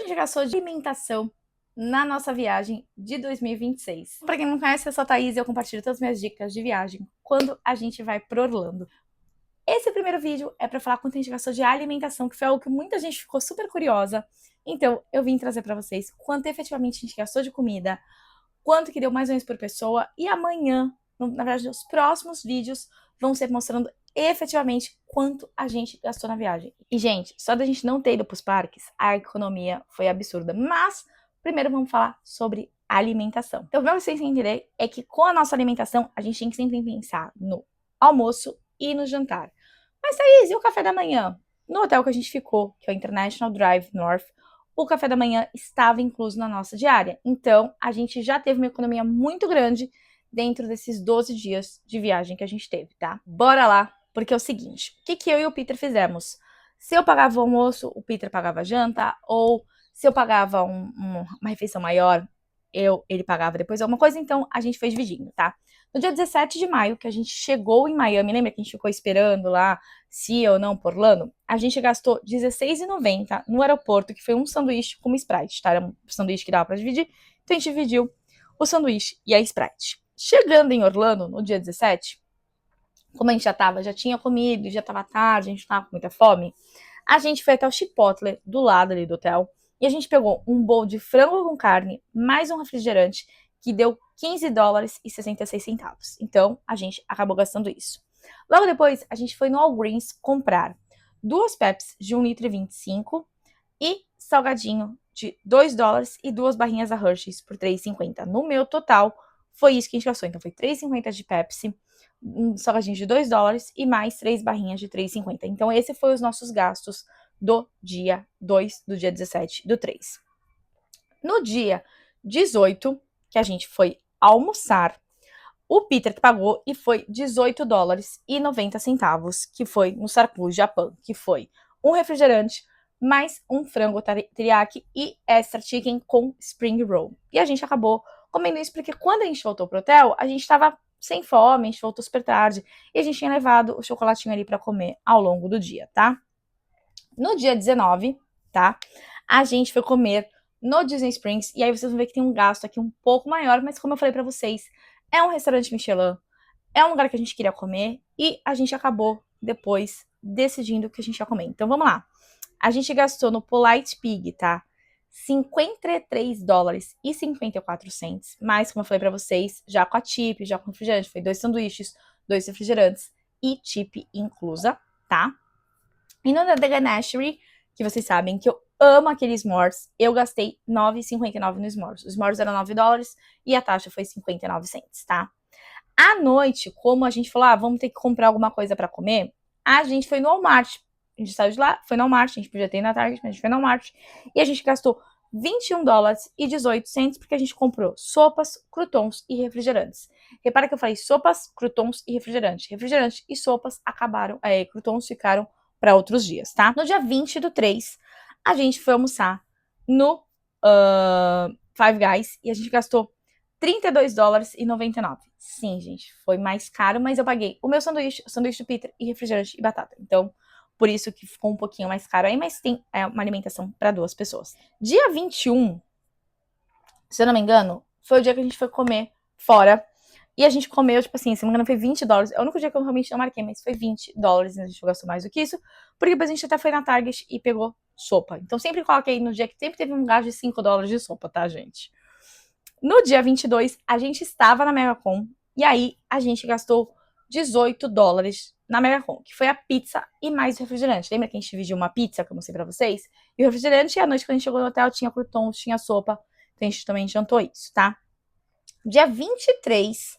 gente gastou de alimentação na nossa viagem de 2026. Para quem não conhece, eu sou a Thaís e eu compartilho todas as minhas dicas de viagem quando a gente vai para Orlando. Esse primeiro vídeo é para falar quanto a gente gastou de alimentação, que foi algo que muita gente ficou super curiosa. Então, eu vim trazer para vocês quanto efetivamente a gente gastou de comida, quanto que deu mais ou menos por pessoa, e amanhã, na verdade, os próximos vídeos vão ser mostrando efetivamente quanto a gente gastou na viagem. E, gente, só da gente não ter ido pros parques, a economia foi absurda. Mas, primeiro vamos falar sobre alimentação. Então, pra vocês entenderem, é que com a nossa alimentação, a gente tem que sempre pensar no almoço e no jantar. Mas, Thaís, e o café da manhã? No hotel que a gente ficou, que é o International Drive North, o café da manhã estava incluso na nossa diária. Então, a gente já teve uma economia muito grande dentro desses 12 dias de viagem que a gente teve, tá? Bora lá, porque é o seguinte, o que eu e o Peter fizemos? Se eu pagava o almoço, o Peter pagava a janta, ou se eu pagava uma refeição maior, ele pagava depois alguma coisa, então a gente foi dividindo, tá? No dia 17 de maio, que a gente chegou em Miami, lembra que a gente ficou esperando lá se ia ou não por Orlando? A gente gastou R$16,90 no aeroporto, que foi um sanduíche com uma Sprite, tá? Era um sanduíche que dava pra dividir, então a gente dividiu o sanduíche e a Sprite. Chegando em Orlando, no dia 17, como a gente já tinha comido, já tava tarde, a gente tava com muita fome, a gente foi até o Chipotle, do lado ali do hotel, e a gente pegou um bowl de frango com carne, mais um refrigerante, que deu $15,66. Então, a gente acabou gastando isso. Logo depois, a gente foi no Walgreens comprar 2 Pepsi de 1,25 litro e salgadinho de $2 e 2 barrinhas da Hershey's por R$3,50. No meu total, foi isso que a gente gastou. Então, foi R$3,50 de Pepsi, um salgadinho de $2 e mais 3 barrinhas de R$3,50. Então, esse foi os nossos gastos do dia 2, do dia 17 do 3. No dia 18, que a gente foi almoçar, o Peter pagou e foi $18,90, que foi no Sarku, Japão, que foi um refrigerante mais um frango teriyaki e extra chicken com spring roll. E a gente acabou comendo isso porque quando a gente voltou pro hotel, a gente tava sem fome, a gente voltou super tarde e a gente tinha levado o chocolatinho ali para comer ao longo do dia, tá? No dia 19, tá? A gente foi comer no Disney Springs e aí vocês vão ver que tem um gasto aqui um pouco maior, mas como eu falei para vocês, é um restaurante Michelin, é um lugar que a gente queria comer e a gente acabou depois decidindo o que a gente ia comer. Então vamos lá. A gente gastou no Polite Pig, tá? $53,54, mas como eu falei pra vocês, já com a tip, já com refrigerante, foi 2 sanduíches, 2 refrigerantes e tip inclusa, tá? E no The Ganachery, que vocês sabem que eu amo aqueles s'mores, eu gastei $9,59 no s'mores. Os s'mores eram $9 e a taxa foi 59 cents, tá? À noite, como a gente falou, vamos ter que comprar alguma coisa pra comer, a gente foi no Walmart. A gente saiu de lá, foi no Walmart, a gente podia ter ido na Target, mas a gente foi no Walmart. E a gente gastou $21,18 porque a gente comprou sopas, croutons e refrigerantes. Repara que eu falei sopas, croutons e refrigerante. Refrigerante e sopas acabaram, croutons ficaram para outros dias, tá? No dia 20 do 3, a gente foi almoçar no Five Guys e a gente gastou $32,99. Sim, gente, foi mais caro, mas eu paguei o meu sanduíche, o sanduíche do Peter e refrigerante e batata. Então, por isso que ficou um pouquinho mais caro aí, mas tem uma alimentação para 2 pessoas. Dia 21, se eu não me engano, foi o dia que a gente foi comer fora. E a gente comeu, tipo assim, se não me engano, foi $20. É o único dia que eu realmente não marquei, mas foi $20. E a gente gastou mais do que isso. Porque depois a gente até foi na Target e pegou sopa. Então sempre coloquei no dia que sempre teve um gasto de $5 de sopa, tá, gente? No dia 22, a gente estava na Megacon. E aí a gente gastou $18 na Megacon, que foi a pizza e mais o refrigerante. Lembra que a gente dividiu uma pizza, que eu mostrei pra vocês? E o refrigerante, e à noite, quando a gente chegou no hotel, tinha croutons, tinha sopa. Então a gente também jantou isso, tá? Dia 23,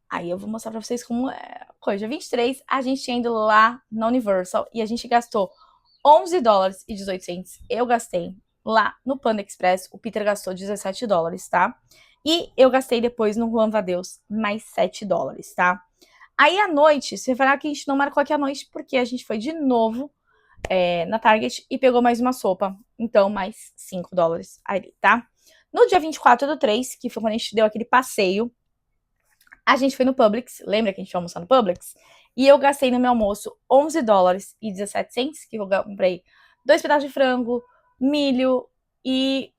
aí eu vou mostrar pra vocês como é a coisa. Dia 23, a gente tinha ido lá na Universal e a gente gastou $11,18. Eu gastei lá no Panda Express, o Peter gastou $17, tá? E eu gastei depois no Juan Vadeus mais $7, tá? Aí à noite, você vai falar que a gente não marcou aqui à noite porque a gente foi de novo na Target e pegou mais uma sopa. Então, mais $5 ali, tá? No dia 24 do 3, que foi quando a gente deu aquele passeio, a gente foi no Publix, lembra que a gente foi almoçar no Publix? E eu gastei no meu almoço $11,17, que eu comprei 2 pedaços de frango, milho e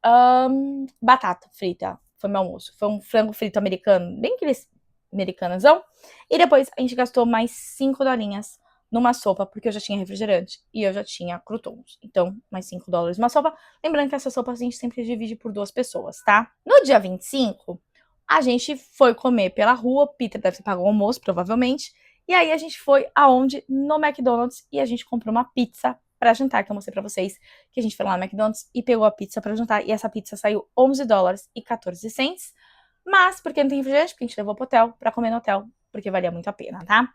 batata frita. Foi meu almoço. Foi um frango frito americano, bem aqueles americanazão. E depois a gente gastou mais 5 dolinhas numa sopa, porque eu já tinha refrigerante e eu já tinha croutons. Então, mais 5 dólares numa sopa. Lembrando que essa sopa a gente sempre divide por 2 pessoas, tá? No dia 25, a gente foi comer pela rua. Peter deve ter pago o almoço, provavelmente. E aí a gente foi aonde? No McDonald's, e a gente comprou uma pizza para jantar, que eu mostrei para vocês, que a gente foi lá no McDonald's e pegou a pizza para jantar, e essa pizza saiu 11 dólares e 14 cents, mas porque não tem refrigerante, porque a gente levou pro hotel para comer no hotel, porque valia muito a pena, tá?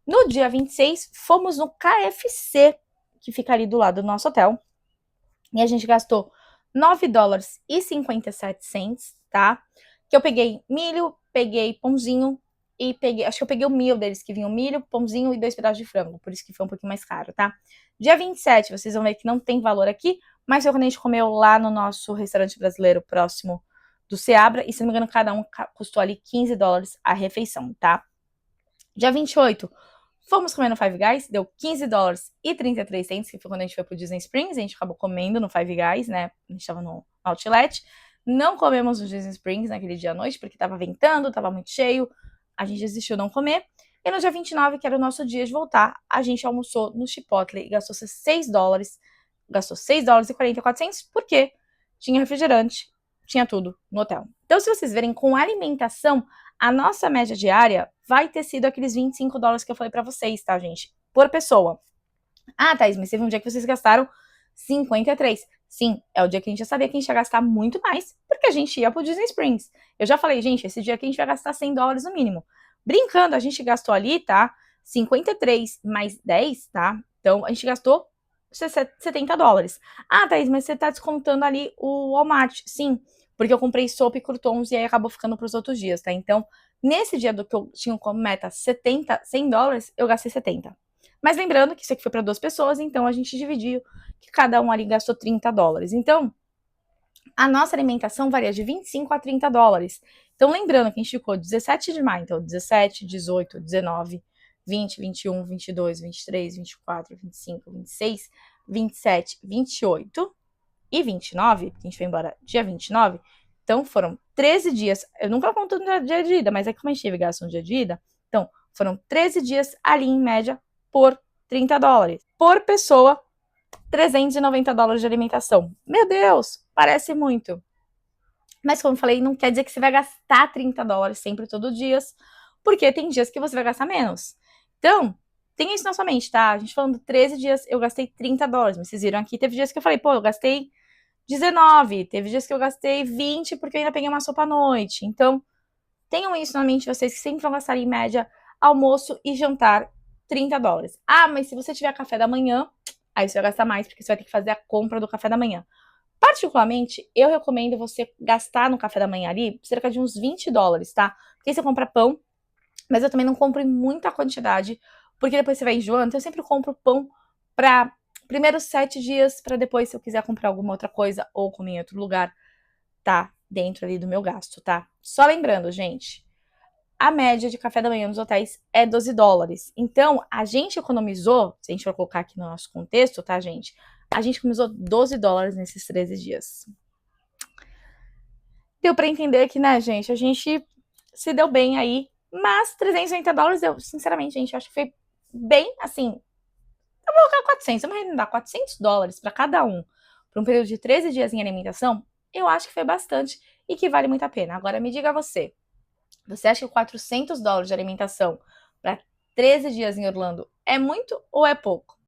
No dia 26, fomos no KFC, que fica ali do lado do nosso hotel, e a gente gastou 9 dólares e 57 cents, tá? Que eu peguei milho, peguei pãozinho, e peguei, acho que eu peguei o meal deles, que vinha o milho, pãozinho e 2 pedaços de frango, por isso que foi um pouquinho mais caro, tá? Dia 27, vocês vão ver que não tem valor aqui, mas foi quando a gente comeu lá no nosso restaurante brasileiro próximo do Seabra, e se não me engano, cada um custou ali 15 dólares a refeição, tá? Dia 28, fomos comer no Five Guys, deu 15 dólares e 33 cents, que foi quando a gente foi pro Disney Springs, a gente acabou comendo no Five Guys, né? A gente tava no Outlet. Não comemos no Disney Springs naquele dia à noite, porque tava ventando, tava muito cheio, a gente desistiu de não comer. E no dia 29, que era o nosso dia de voltar, a gente almoçou no Chipotle e gastou 6 dólares, gastou 6 dólares e 44 cents, porque tinha refrigerante, tinha tudo no hotel. Então, se vocês verem, com alimentação, a nossa média diária vai ter sido aqueles 25 dólares que eu falei pra vocês, tá, gente? Por pessoa. Ah, Thaís, mas teve um dia que vocês gastaram 53. Sim, é o dia que a gente já sabia que a gente ia gastar muito mais, porque a gente ia pro Disney Springs. Eu já falei, gente, esse dia aqui a gente vai gastar 100 dólares no mínimo. Brincando, a gente gastou ali, tá? 53 mais 10, tá? Então, a gente gastou 70 dólares. Ah, Thaís, mas você tá descontando ali o Walmart. Sim, porque eu comprei sopa e croutons e aí acabou ficando pros outros dias, tá? Então, nesse dia do que eu tinha como meta 100 dólares, eu gastei 70. Mas lembrando que isso aqui foi para 2 pessoas, então a gente dividiu, que cada um ali gastou 30 dólares. Então, a nossa alimentação varia de 25 a 30 dólares. Então, lembrando que a gente ficou 17 de maio, então 17, 18, 19, 20, 21, 22, 23, 24, 25, 26, 27, 28 e 29, porque a gente foi embora dia 29. Então, foram 13 dias. Eu nunca conto no dia de ida, mas é que como a gente teve gasto no dia de ida, então, foram 13 dias ali em média por 30 dólares. Por pessoa, 390 dólares de alimentação. Meu Deus, parece muito. Mas como eu falei, não quer dizer que você vai gastar 30 dólares sempre, todos os dias, porque tem dias que você vai gastar menos. Então, tenha isso na sua mente, tá? A gente falando 13 dias, eu gastei 30 dólares, mas vocês viram aqui, teve dias que eu falei, pô, eu gastei 19, teve dias que eu gastei 20 porque eu ainda peguei uma sopa à noite. Então, tenham isso na mente, vocês que sempre vão gastar em média almoço e jantar 30 dólares. Ah, mas se você tiver café da manhã, aí você vai gastar mais, porque você vai ter que fazer a compra do café da manhã. Particularmente, eu recomendo você gastar no café da manhã ali cerca de uns 20 dólares, tá? Porque aí você compra pão, mas eu também não compro em muita quantidade, porque depois você vai enjoando. Então eu sempre compro pão para primeiros 7 dias, para depois, se eu quiser comprar alguma outra coisa ou comer em outro lugar, tá dentro ali do meu gasto, tá? Só lembrando, gente, a média de café da manhã nos hotéis é 12 dólares. Então, a gente economizou, se a gente for colocar aqui no nosso contexto, tá, gente? A gente economizou 12 dólares nesses 13 dias. Deu pra entender que, né, gente, a gente se deu bem aí, mas 380 dólares, eu, sinceramente, gente, acho que foi bem, assim, eu vou colocar 400, vamos arredondar 400 dólares pra cada um, por um período de 13 dias em alimentação, eu acho que foi bastante e que vale muito a pena. Agora, me diga você acha que 400 dólares de alimentação para 13 dias em Orlando é muito ou é pouco?